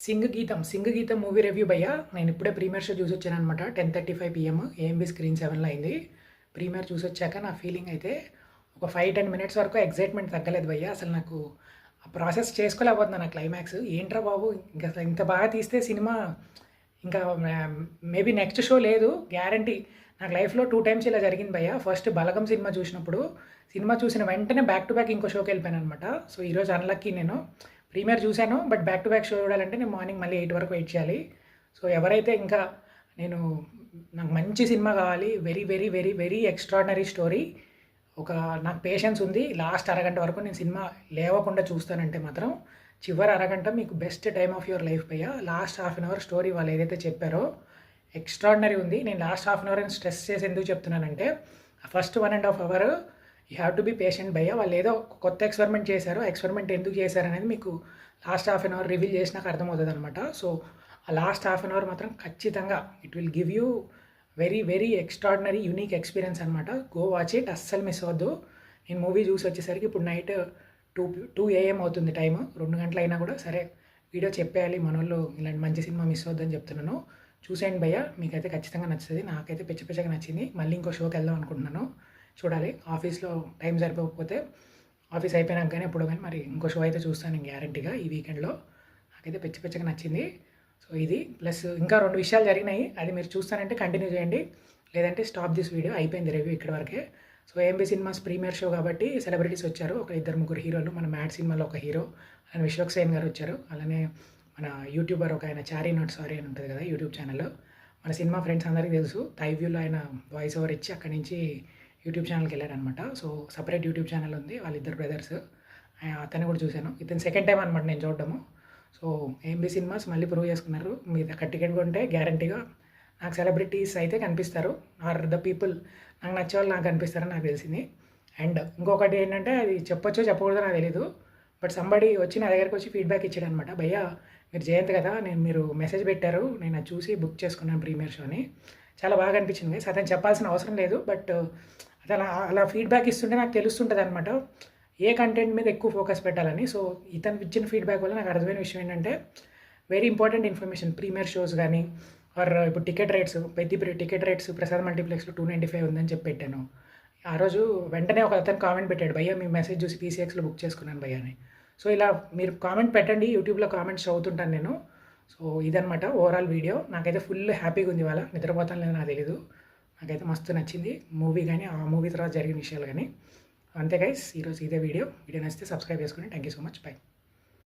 సింగ్ గీతం movie review భయ్యా. నేను ఇప్పుడే ప్రీమియర్ షో చూసొచ్చాననమాట. 10:35 PM ఏఎంబీ స్క్రీన్ 7లో అయింది. ప్రీమియర్ చూసొచ్చాక నా ఫీలింగ్ అయితే ఒక 5-10 మినిట్స్ వరకు ఎక్సైట్మెంట్ తగ్గలేదు భయ్యా. అసలు నాకు ఆ ప్రాసెస్ చేసుకోలేకపోతున్నా. నా క్లైమాక్స్ ఏంట్రా బాబు, ఇంకా అసలు ఇంత బాగా తీస్తే సినిమా ఇంకా మేబీ నెక్స్ట్ షో లేదు గ్యారంటీ. నాకు లైఫ్లో 2 టైమ్స్ ఇలా జరిగింది భయ్యా. ఫస్ట్ బలగం సినిమా చూసినప్పుడు, సినిమా చూసిన వెంటనే బ్యాక్ టు బ్యాక్ ఇంకో షోకి వెళ్ళిపోయాను అనమాట. సో ఈరోజు అన్లక్కీ నేను ప్రీమియర్ చూశాను, but back to back show చూడాలంటే నేను మార్నింగ్ మళ్ళీ 8 వరకు వెయిట్ చేయాలి. సో ఎవరైతే ఇంకా నేను నాకు మంచి సినిమా కావాలి, very very very very extraordinary story, ఒక నాకు పేషెన్స్ ఉంది, లాస్ట్ అరగంట వరకు నేను సినిమా లేవకుండా చూస్తానంటే మాత్రం చివరి అరగంట మీకు best time of your life భయ్యా. Last half an hour story వాళ్ళు ఏదైతే చెప్పారో ఎక్స్ట్రాడినరీ ఉంది. నేను last half an hour stress చేసి ఎందుకు చెప్తున్నానంటే, first 1.5 hour you have to be patient భయ్యా. వాళ్ళు ఏదో కొత్త ఎక్స్పెరిమెంట్ చేశారు, ఎక్స్పెరిమెంట్ ఎందుకు చేశారు అనేది మీకు last half an hour reveal చేసినాక అర్థమవుతుంది అనమాట. సో ఆ లాస్ట్ హాఫ్ అన్ అవర్ మాత్రం ఖచ్చితంగా it will give you very very extraordinary unique experience అనమాట. గో వాచ్ ఇట్, అస్సలు మిస్ అవ్వద్దు. నేను మూవీ చూసి వచ్చేసరికి ఇప్పుడు నైట్ 2 AM అవుతుంది టైము. 2 గంటలు అయినా కూడా సరే వీడియో చెప్పేయాలి, మన వాళ్ళు ఇలాంటి మంచి సినిమా మిస్ అవ్వద్దని చెప్తున్నాను. చూసేయండి భయ్యా, మీకైతే ఖచ్చితంగా నచ్చుతుంది. నాకైతే పిచ్చగా నచ్చింది. మళ్ళీ ఇంకో షోకి వెళ్దాం అనుకుంటున్నాను, చూడాలి. ఆఫీస్లో టైం సరిపోకపోతే ఆఫీస్ అయిపోయినాక కానీ ఎప్పుడో కానీ మరి ఇంకో షో అయితే చూస్తాను గ్యారంటీగా ఈ వీకెండ్లో. నాకైతే పిచ్చగా నచ్చింది. సో ఇది ప్లస్ ఇంకా 2 విషయాలు జరిగినాయి, అది మీరు చూస్తానంటే కంటిన్యూ చేయండి, లేదంటే స్టాప్ దిస్ వీడియో. అయిపోయింది రివ్యూ ఇక్కడ వరకే. So AMB cinemas premiere show కాబట్టి సెలబ్రిటీస్ వచ్చారు, ఒక 2-3 హీరోలు. మన మ్యాడ్ సినిమాలో ఒక హీరో అలానే విశ్వక్ సేన్ గారు వచ్చారు. అలానే మన యూట్యూబర్ ఒక ఆయన చారీ నాట్ సారీ అని ఉంటుంది కదా యూట్యూబ్ ఛానల్లో, మన సినిమా ఫ్రెండ్స్ అందరికీ తెలుసు. థైవ్యూలో ఆయన వాయిస్ ఓవర్ ఇచ్చి అక్కడి నుంచి యూట్యూబ్ ఛానల్కి వెళ్ళారనమాట. సో సపరేట్ యూట్యూబ్ ఛానల్ ఉంది, వాళ్ళిద్దరు బ్రదర్స్. అతన్ని కూడా చూశాను. ఇతను సెకండ్ టైం అనమాట నేను చూడడము. సో ఏఎంబీ సినిమాస్ మళ్ళీ ప్రూవ్ చేసుకున్నారు. మీరు అక్కడ టికెట్ కొంటే గ్యారంటీగా నాకు సెలబ్రిటీస్ అయితే కనిపిస్తారు, ఆర్ ద పీపుల్ నాకు నచ్చే వాళ్ళు నాకు కనిపిస్తారని నాకు తెలిసింది. అండ్ ఇంకొకటి ఏంటంటే, అది చెప్పొచ్చో చెప్పకూడదో నాకు తెలీదు, బట్ సంబడి వచ్చి నా దగ్గరికి వచ్చి ఫీడ్బ్యాక్ ఇచ్చాడు అనమాట. భయ్యా మీరు జయంత్ కదా, మీరు మెసేజ్ పెట్టారు, నేను అది చూసి బుక్ చేసుకున్నాను ప్రీమియర్ షోని, చాలా బాగా అనిపించింది. సో అతను చెప్పాల్సిన అవసరం లేదు, బట్ అతను అలా ఫీడ్బ్యాక్ ఇస్తుంటే నాకు తెలుస్తుంటుంది అనమాట ఏ కంటెంట్ మీద ఎక్కువ ఫోకస్ పెట్టాలని. సో ఇతను ఇచ్చిన ఫీడ్బ్యాక్ వల్ల నాకు అర్థమైన విషయం ఏంటంటే, very important information. Premier shows కానీ ఆర్ ఇప్పుడు ticket rates, ticket rates Prasad మల్టీప్లెక్స్లో 295 ఉందని చెప్పి పెట్టాను. ఆ రోజు వెంటనే ఒక అతను కామెంట్ పెట్టాడు, భయ్యా మీ మెసేజ్ చూసి PCXలో బుక్ చేసుకున్నాను భయ్యా అని. సో ఇలా మీరు కామెంట్ పెట్టండి, యూట్యూబ్లో కామెంట్స్ చదువుతుంటాను నేను. సో ఇదనమాట ఓవరాల్ వీడియో. నాకైతే ఫుల్ హ్యాపీగా ఉంది. ఇవాళ నిద్రపోతాను లేదు నాకు తెలీదు. నాకైతే మస్తు నచ్చింది మూవీ కానీ, ఆ మూవీ తర్వాత జరిగిన విషయాలు కానీ. అంతే గైస్, ఈరోజు ఇదే వీడియో నచ్చితే సబ్స్క్రైబ్ చేసుకోండి. Thank you so much, by.